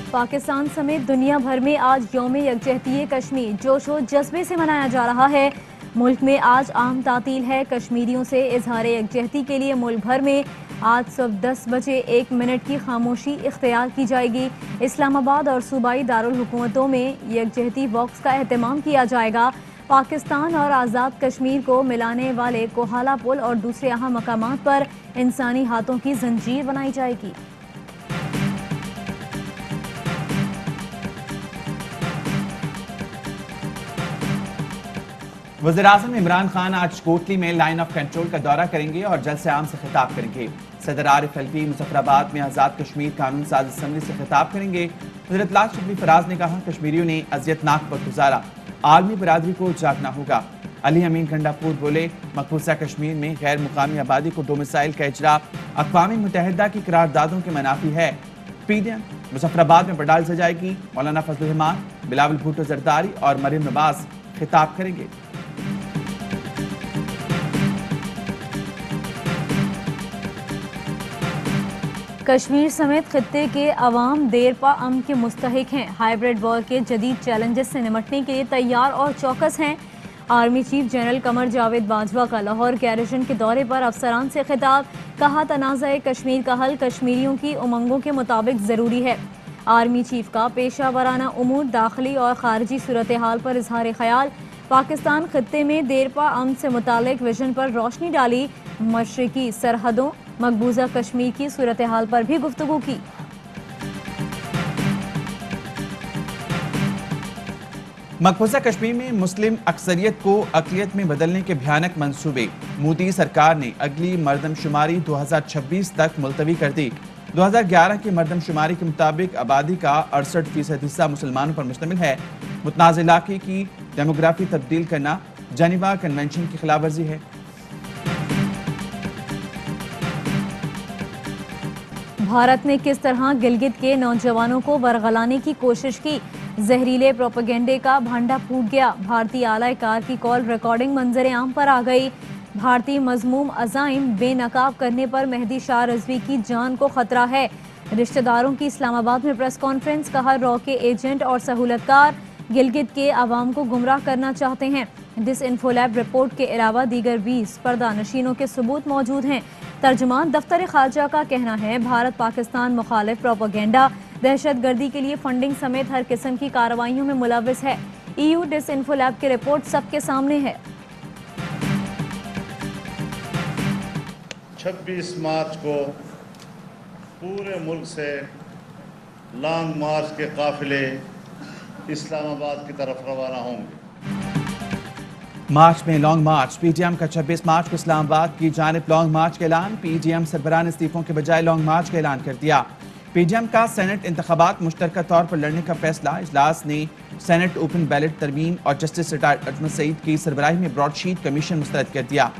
पाकिस्तान समेत दुनिया भर में आज यौम यकजहती कश्मीर जोश व जज्बे से मनाया जा रहा है। मुल्क में आज आम तातील है। कश्मीरियों से इजहार यकजहती के लिए मुल्क भर में आज सुबह 10 बजे 1 मिनट की खामोशी इख्तियार की जाएगी। इस्लामाबाद और सूबाई दारुल हुकूमतों में यकजहती वॉक्स का एहतमाम किया जाएगा। पाकिस्तान और आज़ाद कश्मीर को मिलाने वाले कोहाला पुल और दूसरे अहम मकामात पर इंसानी हाथों की जंजीर बनाई जाएगी। वज़ीर-ए-आज़म इमरान खान आज कोटली में लाइन ऑफ कंट्रोल का दौरा करेंगे और जलसे आम से खिताब करेंगे। सदर आरिफ अलवी मुजफ्फराबाद में आज़ाद कश्मीर कानून साज असम्बली से खिताब करेंगे। वज़ीर इत्तलाअ शफी फराज ने कहा, कश्मीरियों ने अज़ियतनाक वक्त गुजारा, आलमी बरादरी को जागना होगा। अली अमीन गंडापुर बोले, मकबूजा कश्मीर में गैर मुकामी आबादी को डोमिसाइल का इजरा अक़वाम मुत्तहिदा की करारदादों के मनाफी है। PDM मुजफ्फराबाद में पंडाल सजाएगी। मौलाना फजलुर रहमान, बिलावल भुट्टो जरदारी और मरियम नवाज खिताब करेंगे। कश्मीर समेत खित्ते के अवाम देरपा अमन के मुस्तहिक हैं। हाइब्रिड वॉर के जदीद चैलेंजेस से निमटने के लिए तैयार और चौकस हैं। Army chief general Qamar Javed Bajwa का लाहौर गैरिसन के दौरे पर अफसरान से खिताब, कहा तनाज़ा कश्मीर का हल कश्मीरियों की उमंगों के मुताबिक ज़रूरी है। आर्मी चीफ का पेशा वराना उमूर, दाखिली और खारजी सूरत हाल पर इजहार ख्याल। पाकिस्तान खित्ते में देरपा अमन से मुतालिक विजन पर रोशनी डाली। मशरकी सरहदों मकबूजा कश्मीर की सूरत हाल पर भी गुफ्तगू की। मकबूजा कश्मीर में मुस्लिम अक्सरियत को अक़लियत में बदलने के भयानक मंसूबे। मोदी सरकार ने अगली मरदमशुमारी 2026 तक मुलतवी कर दी। 2011 की मरदमशुमारी के मुताबिक आबादी का 68% हिस्सा मुसलमानों पर मुश्तमिल है। मुतनाज़ इलाके की डेमोग्राफी तब्दील करना जेनेवा कन्वेंशन की खिलाफ वर्जी है। भारत ने किस तरह गिलगित के नौजवानों को बरगलाने की कोशिश की, जहरीले प्रोपेगेंडे का भांडा फूट गया। भारतीय आला कार की कॉल रिकॉर्डिंग मंजर आम पर आ गई। भारतीय मजमूम अज़ाइम बेनकाब करने पर मेहदी शाह रज़वी की जान को खतरा है। रिश्तेदारों की इस्लामाबाद में प्रेस कॉन्फ्रेंस, कहा रॉ के एजेंट और सहूलतकार गिलगित के आवाम को गुमराह करना चाहते हैं। डिसइंफोलैब रिपोर्ट के अलावा दीगर 20 पर्दा नशीनों के सबूत मौजूद हैं। तर्जुमान दफ्तर खारजा का कहना है, भारत पाकिस्तान मुखालिफ प्रोपेगेंडा, दहशतगर्दी के लिए फंडिंग समेत हर किस्म की कार्रवाइयों में मुलविस है। EU डिसइंफोलैब की रिपोर्ट सबके सामने है। 26 मार्च को पूरे मुल्क से लॉन्ग मार्च के काफिले इस्लामाबाद की तरफ रवाना होंगे। मार्च में लॉन्ग मार्च। PDM का 26 मार्च को इस्लामाबाद की जानिब लॉन्ग मार्च का ऐलान। PDM सरबराह ने इस्तीफों के बजाय लॉन्ग मार्च का ऐलान कर दिया। PDM का सेनेट इंतखाबात मुश्तरका तौर पर लड़ने का फैसला। इजलास ने सेनेट ओपन बैलेट तरमीम और जस्टिस रिटायर्ड अजमत सईद की सरबराही में ब्रॉडशीट कमीशन मुस्तरद कर दिया।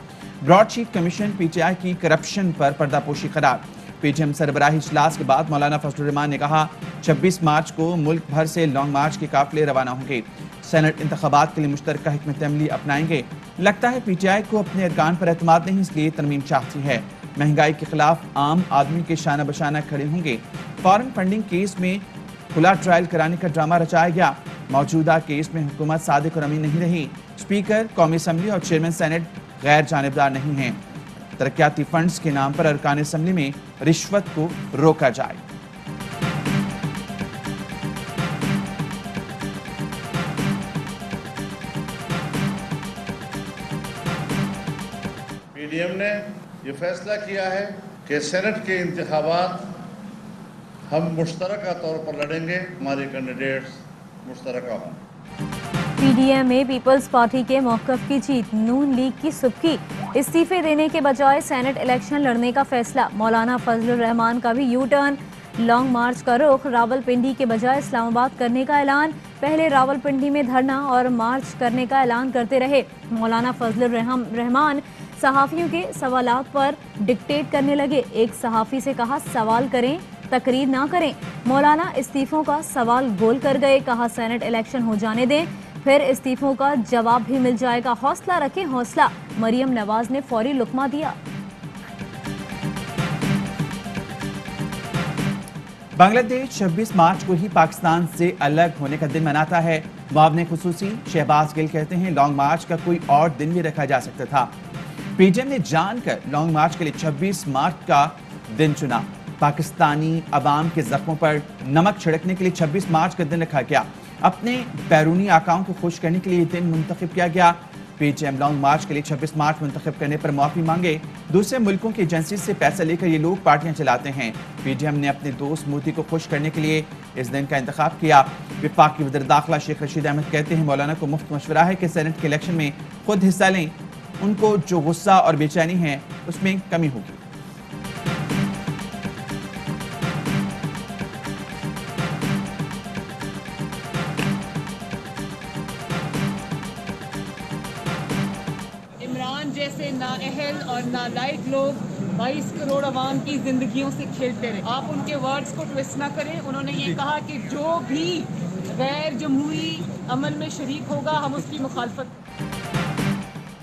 ब्रॉडशीट कमीशन PTI की करप्शन पर पर्दापोशी करार। PDM सरबराही इजलास के बाद मौलाना फजलुर रहमान ने कहा, 26 मार्च को मुल्क भर से लॉन्ग मार्च के काफिले रवाना होंगे। सेनेट इंतखाबात के लिए मुश्तरका हिकमत अमली अपनाएंगे। लगता है PTI को अपने अरकान पर एतमाद नहीं, इसलिए तरमीम चाहती है। महंगाई के खिलाफ आम आदमी के शाना बशाना खड़े होंगे। फॉरेन फंडिंग केस में खुला ट्रायल कराने का ड्रामा रचाया गया। मौजूदा केस में हुकूमत सादिक और अमीन नहीं रही। स्पीकर, कौमी असम्बली और चेयरमैन सेनेट गैर जानिबदार नहीं हैं। तरक्याती फंड्स के नाम पर अरकान असम्बली में रिश्वत को रोका जाए। PDM ने ये फैसला किया है कि सेनेट के इंतखाबात हम मुश्तरका तौर पर लड़ेंगे, हमारे कैंडिडेट्स मुश्तरका हों। PDM में पीपल्स पार्टी के मौक़िफ़ की जीत। नून लीग की सुबकी, इस्तीफे देने के बजाय सेनेट इलेक्शन लड़ने का फैसला। मौलाना फजलुर रहमान का भी यू टर्न। लॉन्ग मार्च का रुख रावलपिंडी के बजाय इस्लामाबाद करने का ऐलान। पहले रावलपिंडी में धरना और मार्च करने का ऐलान करते रहे। मौलाना फजलुर रहमान सहाफ़ियों के सवालात पर डिक्टेट करने लगे। एक सहाफ़ी से कहा, सवाल करें, तकरीर ना करें। मौलाना इस्तीफों का सवाल गोल कर गए। कहा, सेनेट इलेक्शन हो जाने दें, फिर इस्तीफों का जवाब भी मिल जाएगा। हौसला रखें, हौसला। मरियम नवाज ने फौरी लुकमा दिया। बांग्लादेश 26 मार्च को ही पाकिस्तान से अलग होने का दिन मनाता है। मुआवने खुसूसी शहबाज गिल कहते हैं लॉन्ग मार्च का कोई और दिन भी रखा जा सकता था। पीटीएम ने जानकर लॉन्ग मार्च के लिए 26 मार्च का दिन चुना। पाकिस्तानी अवाम के जख्मों पर नमक छिड़कने के लिए 26 मार्च का दिन रखा गया। अपने बैरूनी आकाओं को खुश करने के लिए दिन मुंतखब किया गया। पीटीएम लॉन्ग मार्च के लिए 26 मार्च मुंतखब करने पर माफी मांगे। दूसरे मुल्कों की एजेंसी से पैसा लेकर ये लोग पार्टियां चलाते हैं। पीटीएम ने अपने दोस्त मोदी को खुश करने के लिए इस दिन का इंतखाब किया। वफाकी वज़ीर दाखिला शेख रशीद अहमद कहते हैं मौलाना को मुफ्त मशवरा है कि सेनेट के इलेक्शन में खुद हिस्सा लें। उनको जो गुस्सा और बेचैनी है उसमें कमी होगी। इमरान जैसे नाअहल और नालायक लोग 22 करोड़ अवाम की जिंदगियों से खेलते रहे। आप उनके वर्ड्स को ट्विस्ट ना करें। उन्होंने ये कहा कि जो भी गैर जमहूरी अमल में शरीक होगा हम उसकी मुखालफत।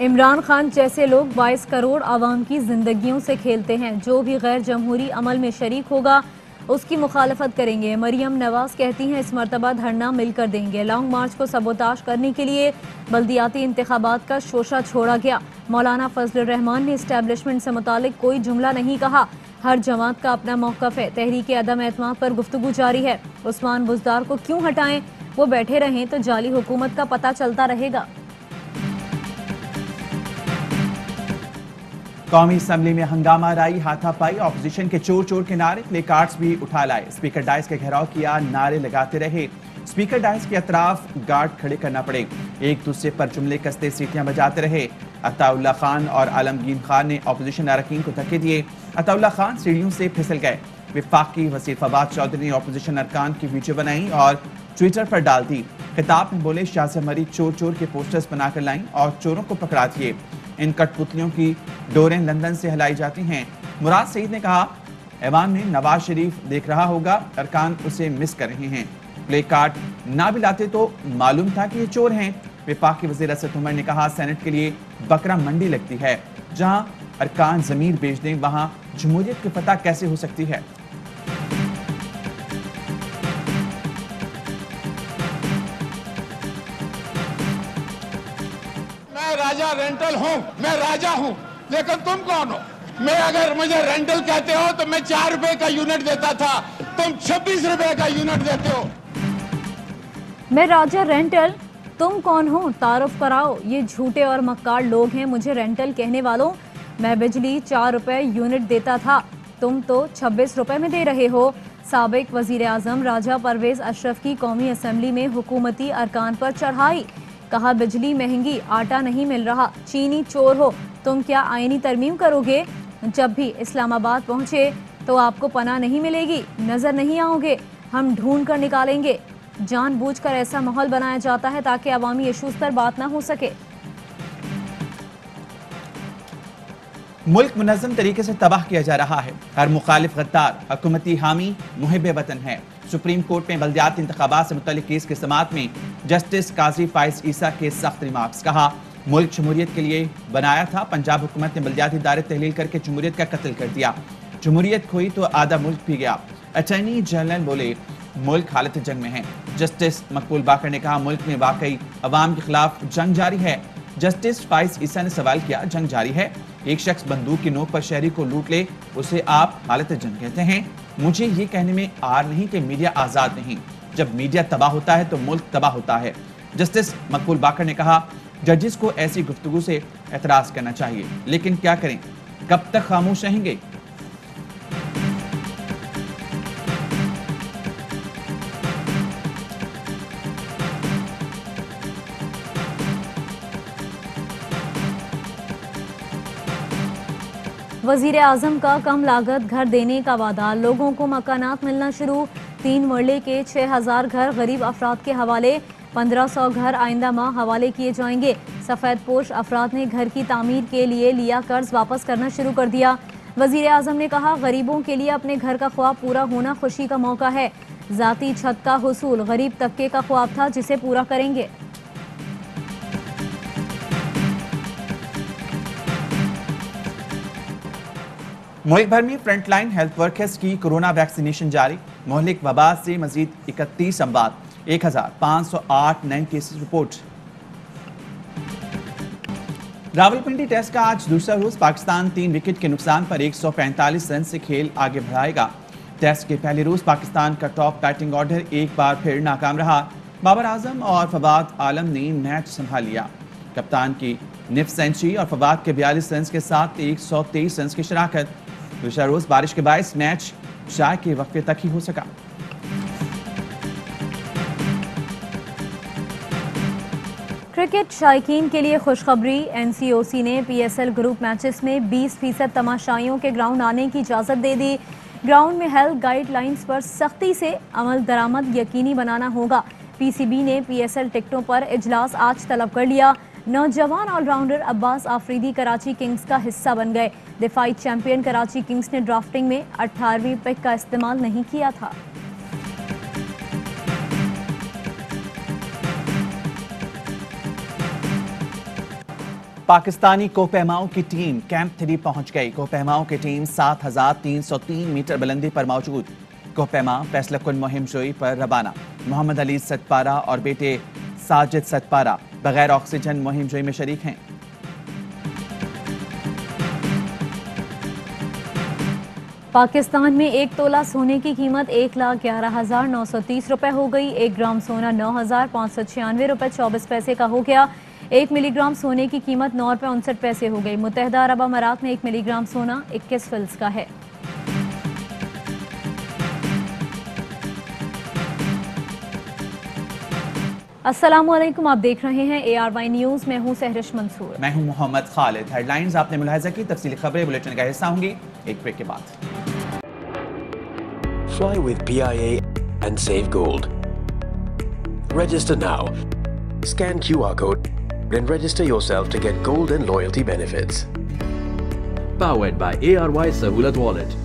इमरान खान जैसे लोग 22 करोड़ आवाम की जिंदगियों से खेलते हैं। जो भी गैर जमहूरी अमल में शरीक होगा उसकी मुखालफत करेंगे। मरियम नवाज कहती हैं इस मरतबा धरना मिलकर देंगे। लॉन्ग मार्च को सबोताश करने के लिए बल्दियाती इंतखाबात का शोशा छोड़ा गया। मौलाना फजल रहमान ने इस्टेब्लिशमेंट से मुतालिक कोई जुमला नहीं कहा। हर जमात का अपना मौक़िफ़ है। तहरीक अदम एतमाद पर गुफ्तगू जारी है। उस्मान बुज़दार को क्यों हटाएं, वो बैठे रहें तो जाली हुकूमत का पता चलता रहेगा। कौमी असम्बली में हंगामा राई, हाथापाई, ऑपोजिशन के चोर चोर के नारे, प्ले कार्ड्स भी उठा लाए। स्पीकर डाइस के घेराव किया, नारे लगाते रहे। स्पीकर डाइस के अतराफ गार्ड खड़े करना पड़े। एक दूसरे पर जुमले कसते सीटियां बजाते रहे। अताउल्ला खान और आलमगीर खान ने ऑपोजिशन अरकान को धक्के दिए। अताउल्ला खान सीढ़ियों से फिसल गए। वफाकी वज़ीर फवाद चौधरी ने ऑपोजिशन अरकान की वीडियो बनाई और ट्विटर पर डाल दी। खिताब में बोले शाह मरी चोर चोर के पोस्टर्स बनाकर लाईं और चोरों को पकड़ा दिए। इन कठपुतलियों की डोरें लंदन से हिलाई जाती हैं। मुराद सईद ने कहा ऐवान में नवाज शरीफ देख रहा होगा, अरकान उसे मिस कर रहे हैं। प्ले कार्ड ना भी लाते तो मालूम था कि ये चोर हैं। वफाकी वज़ीर असद उमर ने कहा सेनेट के लिए बकरा मंडी लगती है। जहां अरकान जमीर बेच दें वहां जमहूरियत की फतह कैसे हो सकती है। राजा रेंटल हूँ, मैं राजा हूँ, लेकिन तुम कौन हो? मैं अगर मुझे रेंटल कहते हो तो मैं 4 रुपए का यूनिट देता था, तुम 26 रुपए का यूनिट देते हो। मैं राजा रेंटल, तुम कौन हो? तारुफ कराओ। ये झूठे और मक्कार लोग हैं मुझे रेंटल कहने वालों। मैं बिजली 4 रुपए यूनिट देता था, तुम तो 26 रुपए में दे रहे हो। साबिक वजीर आजम राजा परवेज अशरफ की कौमी असम्बली में हुकूमती अरकान पर चढ़ाई। कहा बिजली महंगी, आटा नहीं मिल रहा, चीनी चोर हो, तुम क्या आईनी तरमीम करोगे? जब भी इस्लामाबाद पहुंचे तो आपको पनाह नहीं मिलेगी, नजर नहीं आओगे, हम ढूंढ कर निकालेंगे। जानबूझकर ऐसा माहौल बनाया जाता है ताकि अवामी इशूज पर बात ना हो सके। मुल्क मुनज़्ज़म तरीके से तबाह किया जा रहा है। हर मुखालिफ गद्दार, हुकूमती हामी, मुहिब वतन है। सुप्रीम कोर्ट में बल्दियाती इंतखाबात से मुतल्लिक केस की समाअत में जस्टिस काजी फाइज ईसा के सख्त रिमार्क्स। कहा मुल्क जमहूरियत के लिए बनाया था, पंजाब हुकूमत ने बल्दियाती इदारे तहलील करके जमहूरियत का कत्ल कर दिया। जमहूरियत खोई तो आधा मुल्क भी गया। अटॉर्नी जनरल बोले मुल्क हालत जंग में है। जस्टिस मकबूल बाकर ने कहा मुल्क में वाकई अवाम के खिलाफ जंग जारी है। जस्टिस फाइज ईसा ने सवाल किया जंग जारी है, एक शख्स बंदूक की नोक पर शहरी को लूट ले, उसे आप हालत जंग कहते हैं? मुझे ये कहने में आर नहीं कि मीडिया आजाद नहीं। जब मीडिया तबाह होता है तो मुल्क तबाह होता है। जस्टिस मकबूल बाकर ने कहा जजेस को ऐसी गुफ्तगू से एतराज करना चाहिए, लेकिन क्या करें, कब तक खामोश रहेंगे? वजीर आजम का कम लागत घर देने का वादा, लोगों को मकानात मिलना शुरू। 3 मरले के 6000 घर गरीब अफराद के हवाले, 1500 घर आइंदा माह हवाले किए जाएंगे। सफ़ेद पोश अफराद ने घर की तामीर के लिए लिया कर्ज वापस करना शुरू कर दिया। वजीर आजम ने कहा गरीबों के लिए अपने घर का ख्वाब पूरा होना खुशी का मौका है। जाती छत का हुसूल गरीब तबके का ख्वाब था जिसे पूरा करेंगे। मुल्क भर में फ्रंटलाइन हेल्थ वर्कर्स की कोरोना वैक्सीनेशन जारी। मोहलिक वबा से मजीद 31 अमवात, 1508 नए केसेस रिपोर्ट। रावलपिंडी टेस्ट का आज दूसरा रोज पाकिस्तान 3 विकेट के नुकसान पर 145 रन से खेल आगे बढ़ाएगा। टेस्ट के पहले रोज पाकिस्तान का टॉप बैटिंग ऑर्डर एक बार फिर नाकाम रहा। बाबर आजम और फवाद आलम ने मैच संभाल लिया। कप्तान की निफ सेंचुरी और फवाद के 42 रन के साथ 123 रन की शराकत। दूसरा रोज बारिश के बायस मैच चाय के वक्फे तक ही हो सका। क्रिकेट शायकीन के लिए खुशखबरी। एनसीओसी ने पीएसएल ग्रुप मैचेस में 20% तमाशाइयों के ग्राउंड आने की इजाज़त दे दी। ग्राउंड में हेल्थ गाइडलाइंस पर सख्ती से अमल दरामद यकीनी बनाना होगा। पीसीबी ने पीएसएल टिकटों पर इजलास आज तलब कर लिया। नौजवान ऑलराउंडर अब्बास आफरीदी कराची किंग्स का हिस्सा बन गए। दिफाई चैंपियन कराची किंग्स ने ड्राफ्टिंग में 18वीं पिक का इस्तेमाल नहीं किया था। पाकिस्तानी कोहपेमाओं की टीम कैंप 3 पहुंच गई। कोहपेमाओं की टीम 7303 मीटर बुलंदी पर मौजूद। कोहपेमा फैसला कुन मुहिम जोई पर रवाना। मोहम्मद अली सतपारा और बेटे साजिद सतपारा बगैर ऑक्सीजन मुहिम जोई में शरीक हैं। पाकिस्तान में 1 तोला सोने की कीमत 1,11,930 रुपए हो गई। 1 ग्राम सोना 9,596 रुपए 24 पैसे का हो गया। 1 मिलीग्राम सोने की कीमत 9 रुपए 59 पैसे हो गई। मुत्तहिदा अरब अमारात में 1 मिलीग्राम सोना 21 फिल्स का है। अस्सलामुअलैकुम, आप देख रहे हैं ARY न्यूज। मैं हूं सहरिश मंसूर। मैं हूं मोहम्मद खालिद। हेडलाइंस आपने मुलाहिजा की, तफसीली खबरें बुलेटिन का हिस्सा होंगी एक ब्रेक के बाद। Fly with PIA and save gold. Register now. Scan QR code and register yourself to get gold and loyalty benefits. Powered by ARY Sahulat Wallet.